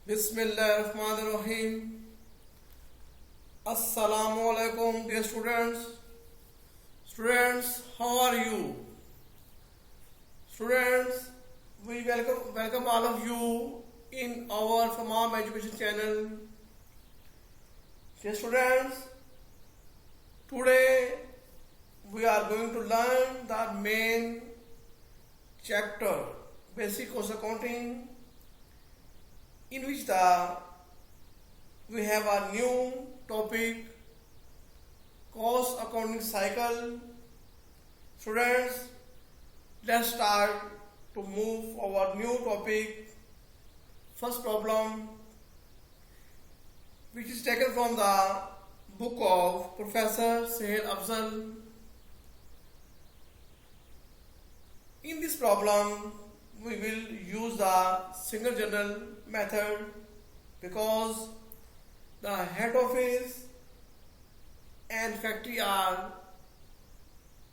Bismillahirrahmanirrahim. Assalamu alaikum, dear students. Students, how are you? Students, we welcome all of you in our Famam Education channel. Dear students, today we are going to learn the main chapter, Basic Cost Accounting, in which we have a new topic, cost accounting cycle. Students, let's start to move our new topic. First problem, which is taken from the book of Professor Sahel Afzal. In this problem, we will use the single journal method because the head office and factory are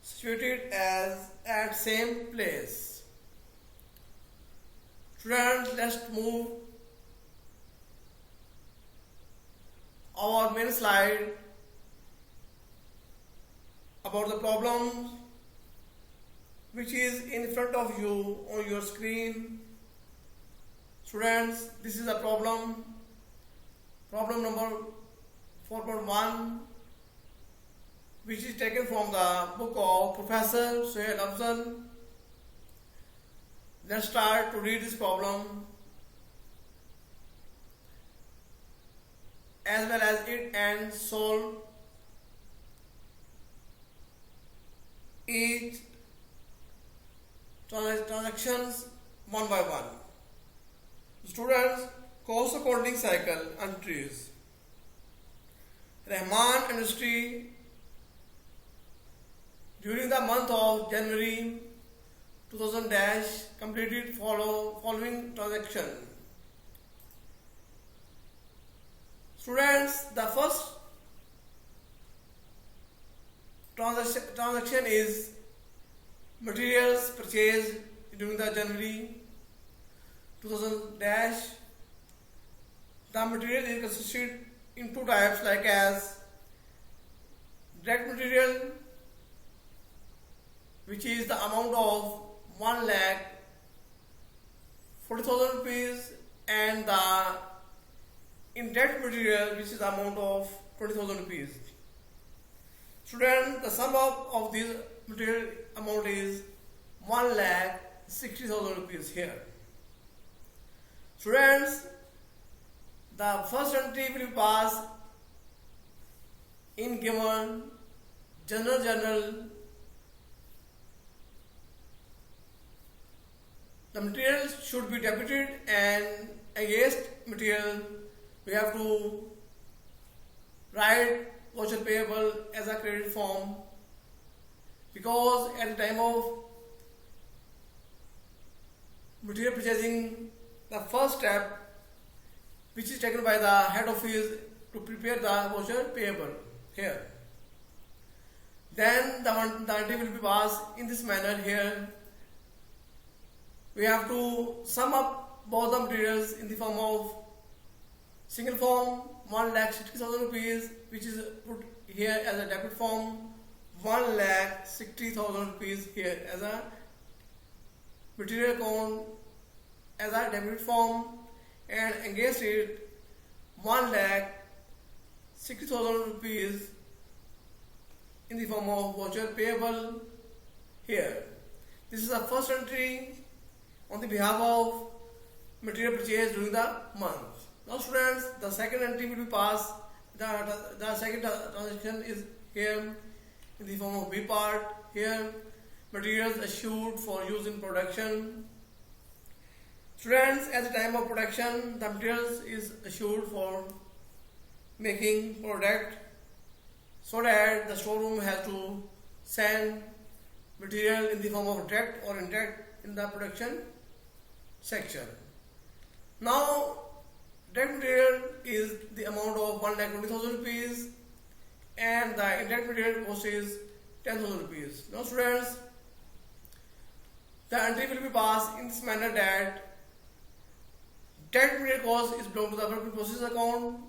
situated at same place. Students, let's move our main slide about the problem which is in front of you on your screen. Students, this is a problem number 4.1, which is taken from the book of Professor Sahel Afzal. Let's start to read this problem as well as it and solve each transactions one by one. Students, cost accounting cycle entries. Rahman Industry during the month of January 2000 completed following transaction. Students, the first transaction is materials purchased during the January 2000 The material is consisted in two types like as direct material, which is the amount of 1,40,000 rupees, and the indirect material, which is the amount of 20,000 rupees. Students, the sum of these material amount is 1,60,000 rupees here. Students, the first entry will be passed in given general journal. The material should be debited, and against material we have to write voucher payable as a credit form, because at the time of material purchasing, the first step which is taken by the head office to prepare the voucher payable here. Then the entry will be passed in this manner here. We have to sum up both the materials in the form of single form 1,60,000 rupees, which is put here as a debit form, 1,60,000 rupees here as a material account as a debit form, and against it 1,60,000 rupees in the form of voucher payable here. This is the first entry on the behalf of material purchased during the month. Now students, the second entry will be passed. The second transaction is here in the form of B part. Here, materials assured for use in production. Students, at the time of production, the materials is assured for making product, so that the storeroom has to send material in the form of direct or indirect in the production section. Now, direct material is the amount of 1,20,000 rupees, and the indirect material cost is 10,000 rupees. Now students, the entry will be passed in this manner that direct material cost is belong to the work in process account,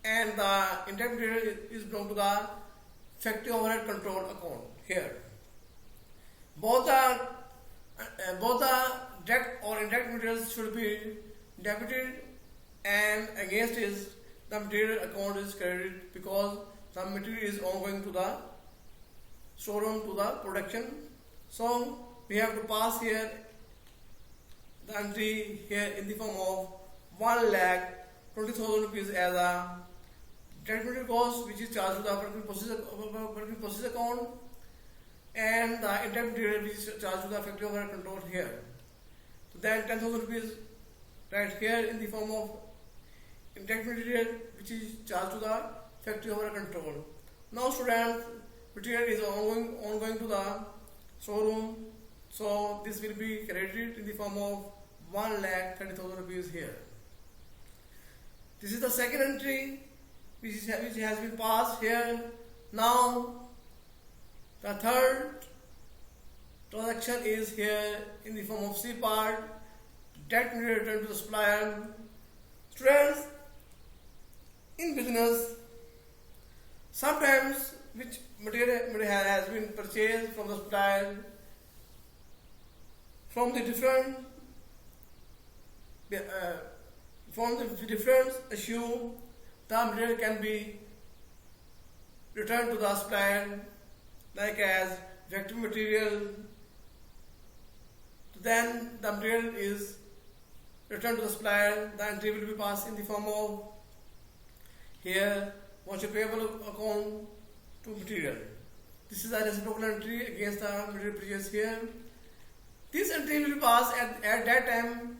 and the indirect material is belong to the factory overhead control account here. Both the direct or indirect materials should be debited, and against is the material account is credited because the material is ongoing to the storeroom to the production. So we have to pass here the entry here in the form of 1,20,000 rupees as a direct material cost, which is charged to the working process account, and the indirect material which is charged to the factory overhead control here. So then 10,000 rupees right here in the form of indirect material which is charged to the factory overhead control. Now students, material is ongoing to the showroom, so this will be credited in the form of 1,30,000 rupees here. This is the second entry which has been passed here. Now the third transaction is here in the form of C part, direct material return to the supplier. Students, in business, sometimes which material has been purchased from the supplier from the different issue, the material can be returned to the supplier like as defective material. Then the material is returned to the supplier. The entry will be passed in the form of here voucher payable account to material. This is a reciprocal entry against the material purchase here. This entry will be passed at that time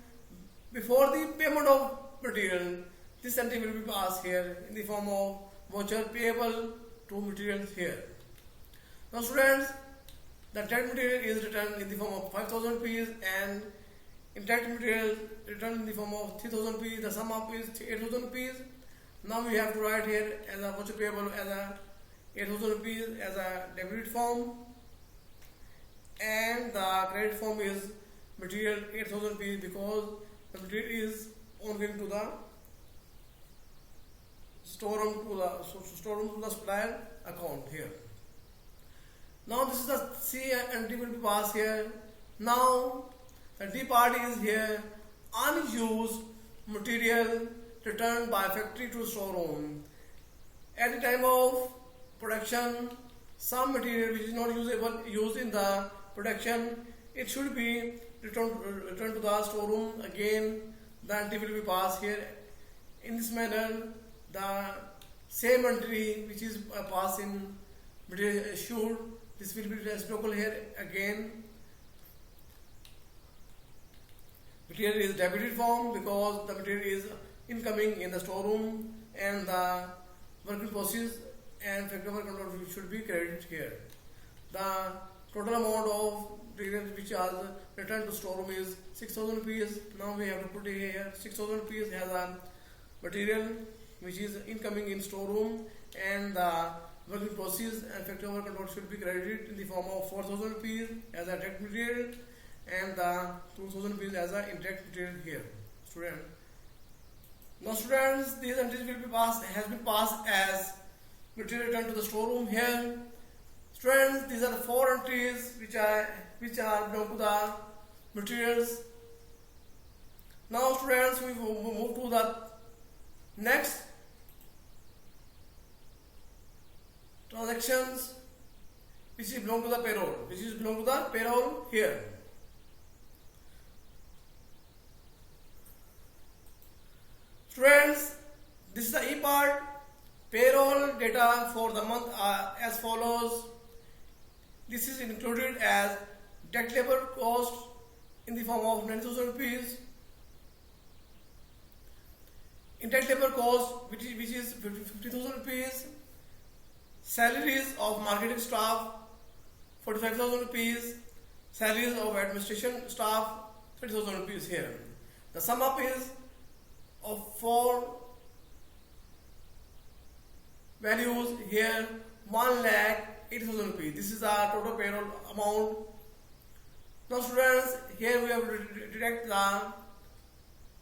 before the payment of material. This entry will be passed here in the form of voucher payable to materials here. Now students, the direct material is returned in the form of 5,000 rupees and indirect material returned in the form of 3,000 rupees. The sum up is 8,000 rupees. Now we have to write here as a voucher payable as a 8,000 rupees as a debit form, and the credit form is material 8,000 rupees because the material is ongoing to the storeroom to the supplier account here. Now this is the C entry will be passed here. Now the D part is here, unused material returned by factory to storeroom. At the time of production, some material which is not used in the production, it should be returned to the storeroom. Again, the entry will be passed here. In this manner, the same entry which is passed in material issued, this will be reciprocal here again. Material is debited form because the material is incoming in the storeroom, and the work in process and factory overhead control should be credited here. The total amount of material which are returned to storeroom is 6,000 rupees. Now we have to put it here 6,000 rupees as a material which is incoming in storeroom, and the work in process and factory overhead control should be credited in the form of 4,000 rupees as a direct material and the 2,000 rupees as a indirect material here. Student. Now students, these entries will be has been passed as material returned to the storeroom here. Students, these are the four entries which are belong to the materials. Now students, we will move to the next transactions which belong to the payroll here. Students, this is the E part. Payroll data for the month are as follows. This is included as direct labor cost in the form of 9,000 rupees. Indirect labor cost which is 50,000 rupees. Salaries of marketing staff 45,000 rupees. Salaries of administration staff 30,000 rupees here. The sum up is of four values here, 1,80,000 rupees. This is our total payroll amount. Now students, here we have to deduct the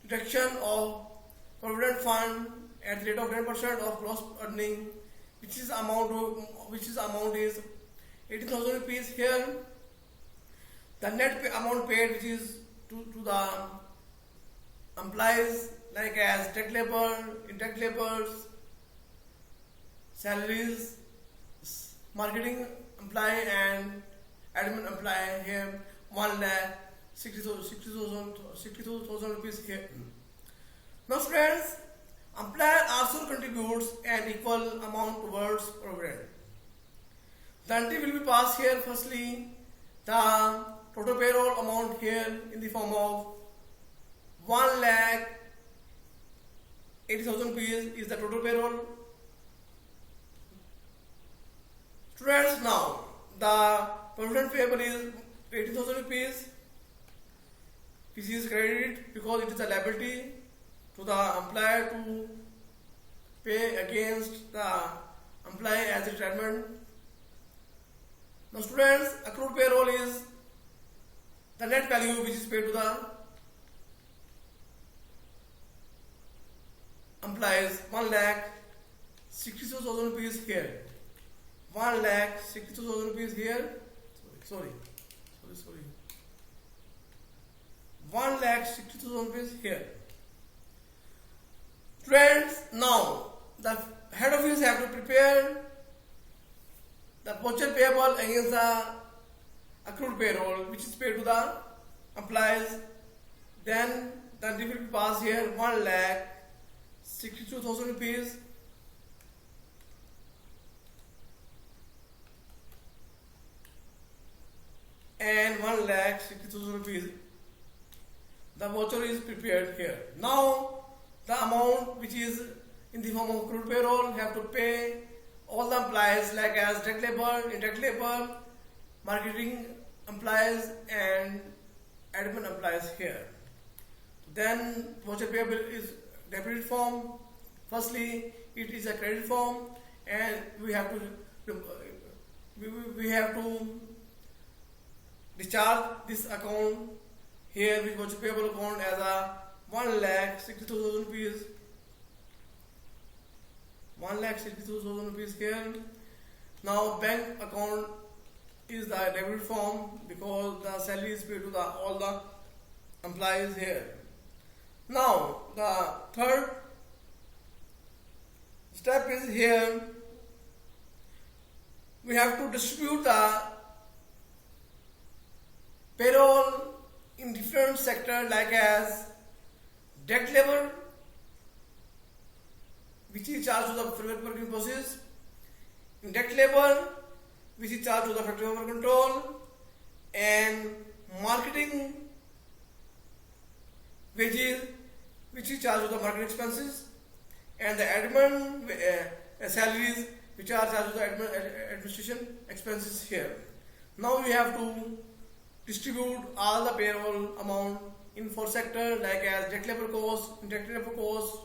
deduction of provident fund at the rate of 10% of gross earning, which is amount is 80,000 rupees here. The net amount paid, which is to the employees, like as direct labor, indirect labors, salaries, marketing employee and admin employee here, 1,60,000 rupees here. Now students, employer also contributes an equal amount towards provident. The entry will be passed here. Firstly, the total payroll amount here in the form of 1,80,000 rupees is the total payroll. Students, now the provident payable is 80,000 rupees, which is credited because it is a liability to the employer to pay against the employee as a retirement. Now students, accrued payroll is the net value which is paid to the employees, 1,62,000 rupees here. 1,62,000 rupees here. Sorry. 1,62,000 rupees here. Friends, now the head office have to prepare the voucher payable against the accrued payroll, which is paid to the employees. Then the entry will be passed here, 1,62,000 rupees. And 1,60,000 rupees. The voucher is prepared here. Now the amount which is in the form of accrued payroll have to pay all the employees, like as direct labor, indirect labor, marketing employees and admin employees here. Then voucher payable is debit form. Firstly, it is a credit form, and we have to discharge this account here with voucher payable account as a 1,60,000 rupees. 1,60,000 rupees here. Now bank account is the debit form because the salary is paid to all the employees here. Now the third step is here. We have to distribute the payroll in different sectors, like as direct labor, which is charged to the factory working process, indirect labor, which is charged to the factory worker control, and marketing wages, which is charged to the marketing expenses, and the admin salaries, which are charged to the administration expenses here. Now we have to distribute all the payroll amount in four sectors, like as direct labor cost, indirect labor cost,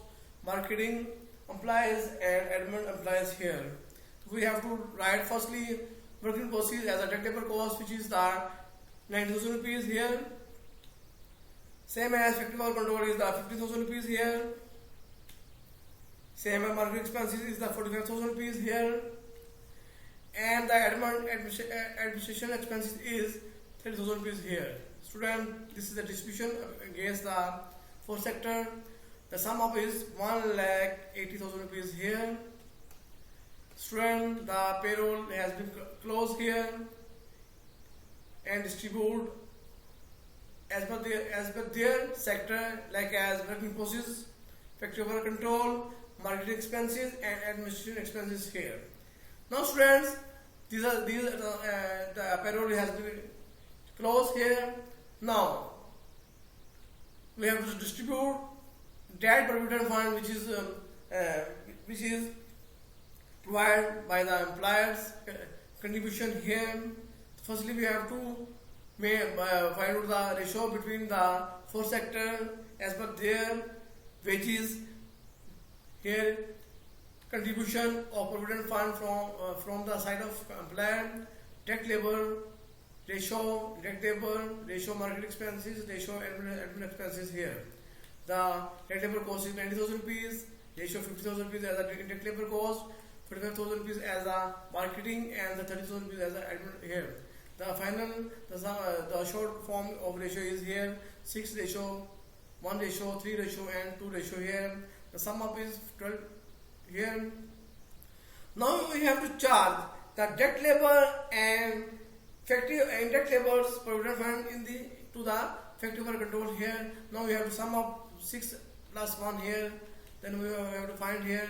marketing employees and admin employees here. So we have to write firstly working process as a direct labor cost, which is the 90,000 rupees here. Same as factory worker control is the 50,000 rupees here. Same as marketing expenses is the 45,000 rupees here. And the administration expenses is 30,000 rupees here. Student, this is the distribution against the fourth sector. The sum of is 1,80,000 rupees here. Student, the payroll has been closed here and distributed as per their sector, like as working process, factory worker control, marketing expenses and administration expenses here. Now students, these are the payroll has been closed here. Now we have to distribute direct provident fund, which is provided by the employers contribution here. Firstly, we have to find out the ratio between the four sector as per their wages here. Contribution of provident fund from the side of employer, direct labor ratio, direct labor ratio, market expenses ratio, admin expenses here. The direct labor cost is 90,000 rupees. Ratio 50,000 rupees as a direct labor cost, 45,000 rupees as a marketing, and the 30,000 rupees as a admin here. The final, the short form of ratio is here: 6 ratio, 1 ratio, 3 ratio, and 2 ratio here. The sum up is 12 here. Now we have to charge the direct labor and factory indirect labor's provident fund in the to the factory overhead control here. Now we have to sum up 6 plus 1 here. Then we have to find here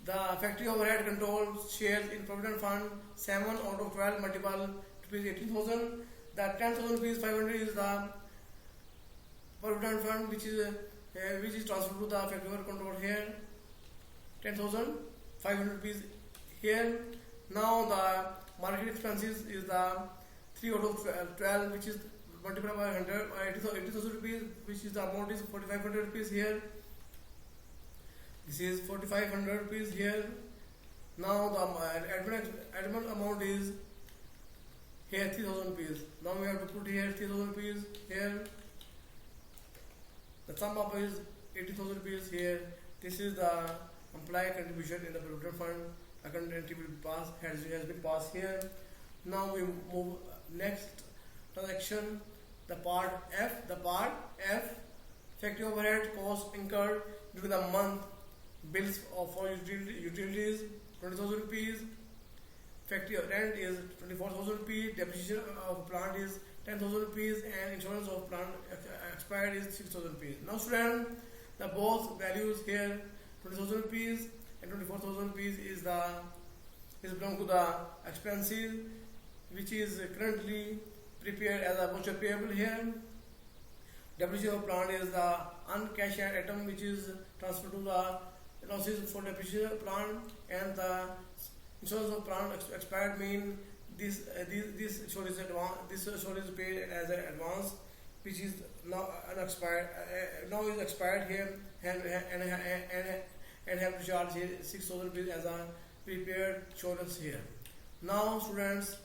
the factory overhead control shares in provident fund. 7 out of 12 multiple rupees 18,000. The 10,000 rupees 500 is the provident fund which is transferred to the factory overhead control here. 10,500 rupees here. Now the market expenses is the 3 out of 12, which is multiplied by 100, 80,000 rupees, which is the amount is 4,500 rupees here. This is 4,500 rupees here. Now the admin amount is here 3,000 rupees. Now we have to put here 3,000 rupees here. The sum up is 80,000 rupees here. This is the employee contribution in the provident fund. Account entry will pass has been passed here. Now we move next transaction. The part F. The part F, factory overhead cost incurred during the month. Bills for utilities 20,000 rupees. Factory rent is 24,000 rupees. Depreciation of plant is 10,000 rupees, and insurance of plant expired is 6,000 rupees. Now student, the both values here 20,000 rupees and 24,000 rupees is belong to the expenses which is currently prepared as a voucher payable here. Depreciation of plant is the uncashed item which is transferred to the losses for depreciation of plant, and the insurance of plant expired mean this insurance is paid as an advance, which is now unexpired now is expired here, and have to charge here 6,000 rupees as a prepared insurance here. Now students,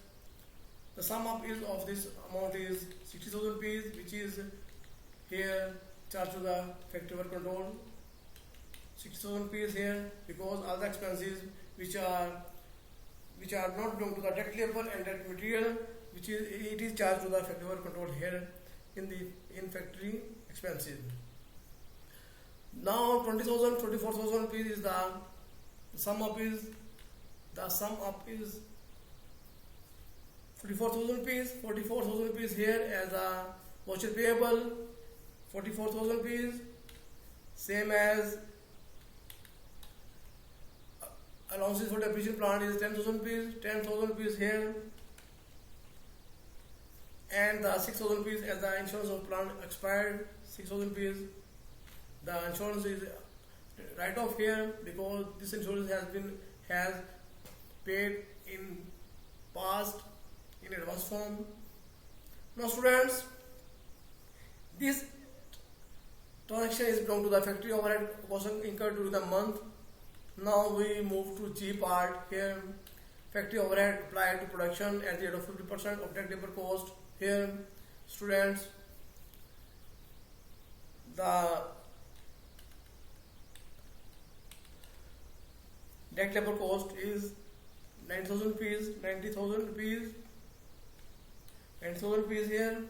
the sum up is of this amount is 60,000 rupees, which is here charged to the factory overhead control. 60,000 rupees here, because all the expenses which are not belong to the direct labor and direct material, it is charged to the factory overhead control here in factory expenses. Now 20,000, 24,000 rupees is the sum up is 44,000 rupees. 44,000 rupees here as a voucher payable. 44,000 rupees, same as allowances for depreciation plant is 10,000 rupees. 10,000 rupees here, and the 6,000 rupees as the insurance of plant expired. 6,000 rupees. The insurance is write off here because this insurance has paid in past in advance form. Now students, this transaction is belong to the factory overhead cost incurred during the month. Now we move to G part here. Factory overhead applied to production at the rate of 50% of direct labor cost here. Students, the direct labor cost is 9,000 rupees, 90,000 rupees, 9,000 rupees here.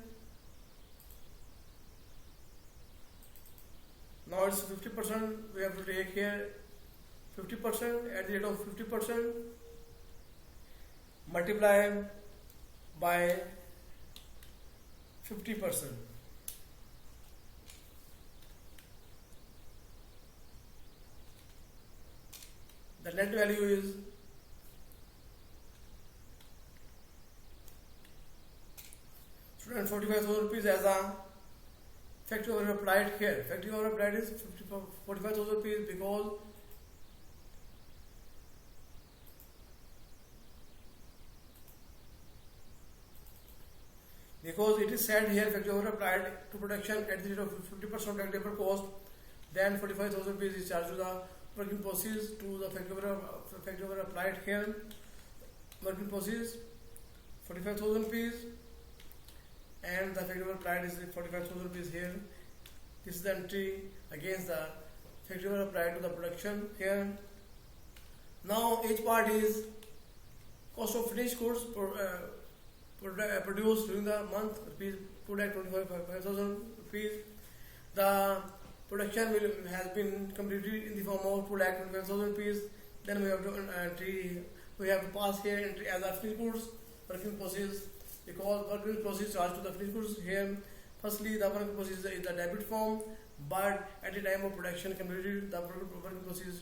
Now it's 50%. We have to take here 50% at the rate of 50%, multiply by 50%. The net value is 45,000 rupees as a factory overhead applied here. Factory overhead applied is 45,000 rupees because it is said here factory overhead applied to production at the rate of 50% direct labor cost. Then 45,000 rupees is charged to the working proceeds to the factory overhead applied here. Working proceeds 45,000 rupees, and the factory overhead applied is 45,000 rupees here. This is the entry against the factory overhead applied to the production here. Now each part is cost of finished goods produced during the month, rupees 2,25,000 rupees. The production has been completed in the form of 2,25,000 rupees. Then we have to pass here entry as a finished goods working process, because working process charged to the finished goods here. Firstly, the working process is the debit form, but at the time of production completed, the working process is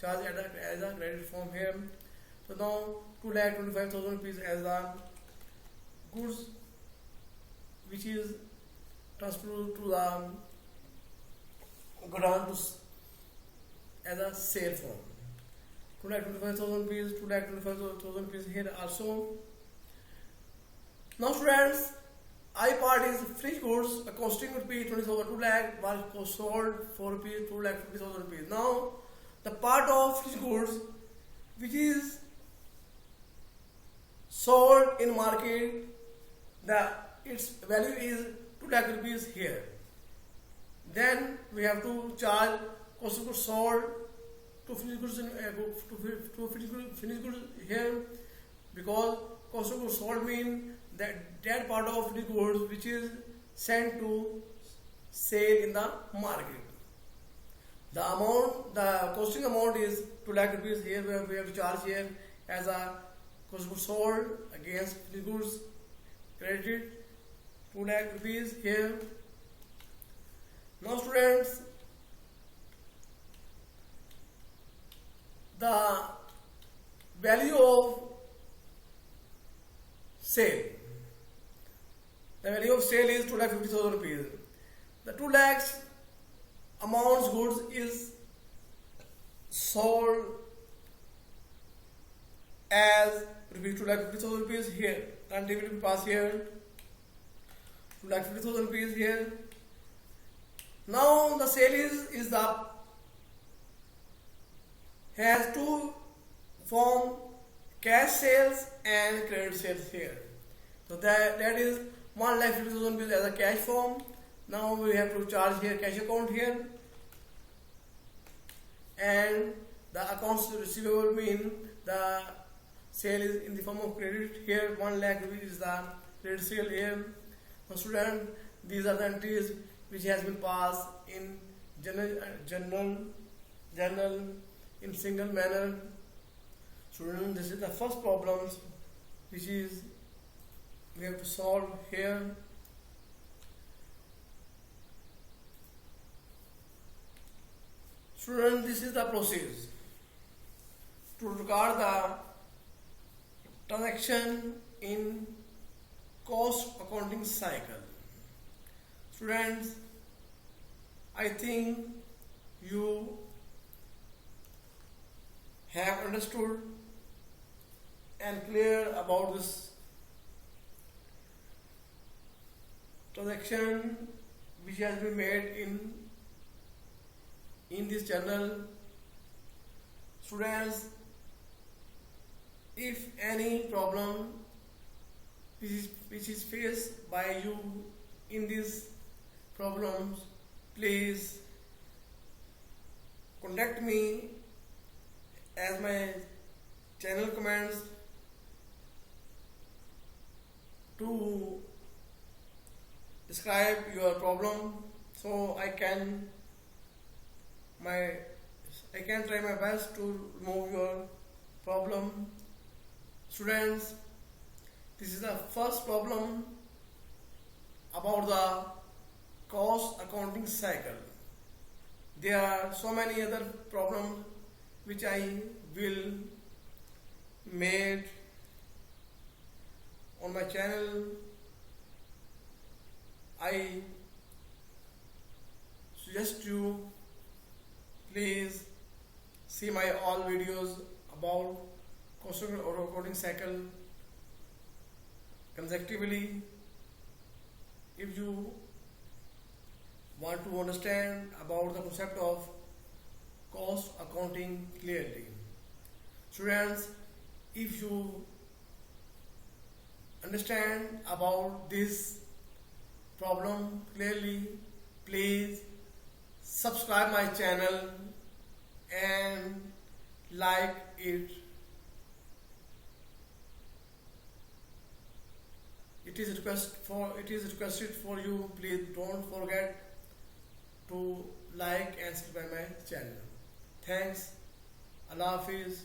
charged as a credit form here. So now 2,25,000 rupees as the goods which is transferred to the godown as a sale form. 2,25,000 rupees, 2,25,000 rupees here also. Now students, I part is finished goods, a costing would be 20,000, 2 lakh was sold for rupees 2,50,000 rupees. Now the part of finished goods which is sold in market, its value is 2 lakh rupees here. Then we have to charge cost of goods sold to finished goods finished goods here, because cost of goods sold mean that part of finished goods which is sent to sale in the market. The costing amount is 2 lakh rupees here. We have to charge here as a cost of goods sold against finished goods credited 2 lakh rupees here. Now students, the value of sale. The value of sale is 2,50,000 rupees. The 2 lakhs amounts goods is sold as rupees 2,50,000 rupees here, and they will be passed here 2,50,000 rupees here. Now the sale is the has two form, cash sales and credit sales here. So that is 1,50,000 rupees as a cash form. Now we have to charge here cash account here, and the accounts receivable mean the sale is in the form of credit here. 1 lakh rupees is the credit sale here. So student, these are the entries which has been passed in journal in single manner. Student, this is the first problems which is we have to solve here. Student, this is the process to record the transaction in cost accounting cycle. Students, I think you have understood and clear about this transaction which has been made in this journal. Students, if any problem which is faced by you in these problems, please contact me as my channel comments to describe your problem, so I can try my best to remove your problem. Students, this is the first problem about the cost accounting cycle. There are so many other problems which I will make on my channel. I suggest you please see my all videos about cost or accounting cycle consecutively. If you want to understand about the concept of cost accounting clearly. Students, if you understand about this problem clearly, please subscribe my channel and like it. It is requested for you. Please don't forget to like and subscribe my channel. Thanks. Allah Hafiz.